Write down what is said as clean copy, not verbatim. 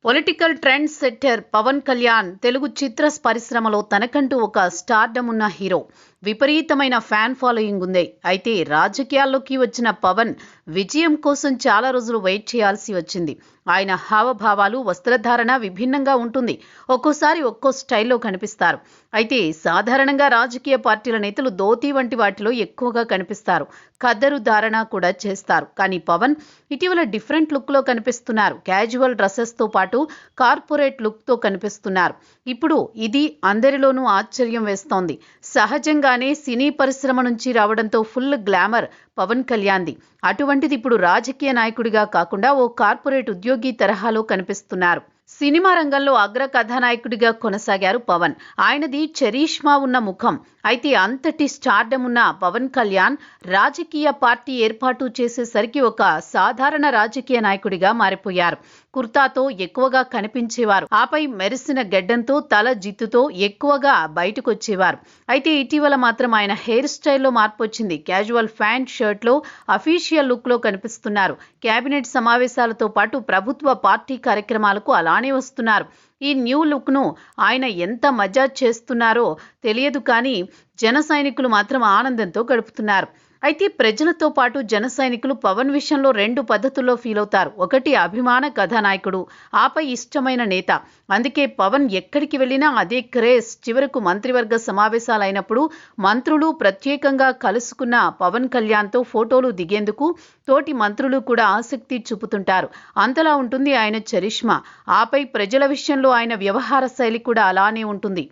Political trendsetter Pawan Kalyan Telugu చిత్ర పరిశ్రమలో తనకంటూ ఒక స్టార్డమ్ ఉన్న హీరో. విపరీతమైన ఫ్యాన్ ఫాలోయింగ్ ఉంది. అయితే రాజకీయాల్లోకి వచ్చిన పవన్ విజయం కోసం చాలా రోజులు వెయిట్ చేయాల్సి వచ్చింది. ఆయన హావభావాలు, వస్త్రధారణ విభిన్నంగా ఉంటుంది. ఒక్కోసారి ఒక్కో స్టైల్లో కనిపిస్తారు. అయితే సాధారణంగా రాజకీయ పార్టీల నేతలు ధోతీ వంటి వాటిలో ఎక్కువగా కనిపిస్తారు. ఖద్దరు ధారణ కూడా చేస్తారు. కానీ పవన్ ఇటీవల డిఫరెంట్ లుక్లో కనిపిస్తున్నారు. క్యాజువల్ డ్రెస్సెస్తో పాటు కార్పొరేట్ లుక్తో కనిపిస్తున్నారు. ఇప్పుడు ఇది అందరిలోనూ ఆశ్చర్యం వేస్తోంది. సహజంగానే సినీ పరిశ్రమ నుంచి రావడంతో ఫుల్ గ్లామర్ పవన్ కళ్యాణ్ది. అటువంటిది ఇప్పుడు రాజకీయ నాయకుడిగా కాకుండా ఓ కార్పొరేట్ ఉద్యోగి తరహాలో కనిపిస్తున్నారు. సినిమా రంగంలో అగ్ర కథానాయకుడిగా కొనసాగారు పవన్. ఆయనది చరిష్మా ఉన్న ముఖం. అయితే అంతటి స్టార్డమ్ ఉన్న పవన్ కళ్యాణ్ రాజకీయ పార్టీ ఏర్పాటు చేసేసరికి ఒక సాధారణ రాజకీయ నాయకుడిగా మారిపోయారు. కుర్తాతో ఎక్కువగా కనిపించేవారు. ఆపై మెరిసిన గెడ్డంతో, తల జిత్తుతో ఎక్కువగా బయటకొచ్చేవారు. అయితే ఇటీవల మాత్రం ఆయన హెయిర్ స్టైల్లో మార్పు వచ్చింది. క్యాజువల్ ప్యాంట్, షర్ట్లో అఫీషియల్ లుక్లో కనిపిస్తున్నారు. కేబినెట్ సమావేశాలతో పాటు ప్రభుత్వ పార్టీ కార్యక్రమాలకు అలానే వస్తున్నారు. ఈ న్యూ లుక్ను ఆయన ఎంత మజా చేస్తున్నారో తెలియదు, కానీ జన సైనికులు మాత్రం ఆనందంతో గడుపుతున్నారు. అయితే ప్రజలతో పాటు జన సైనికులు పవన్ విషయంలో రెండు పద్ధతుల్లో ఫీల్ అవుతారు. ఒకటి అభిమాన కథానాయకుడు, ఆపై ఇష్టమైన నేత. అందుకే పవన్ ఎక్కడికి వెళ్ళినా అదే క్రేజ్. చివరకు మంత్రివర్గ సమావేశాలైనప్పుడు మంత్రులు ప్రత్యేకంగా కలుసుకున్న పవన్ కళ్యాణ్తో ఫోటోలు దిగేందుకు తోటి మంత్రులు కూడా ఆసక్తి చూపుతుంటారు. అంతలా ఉంటుంది ఆయన చరిష్మా. ఆపై ప్రజల విషయంలో ఆయన వ్యవహార శైలి కూడా అలానే ఉంటుంది.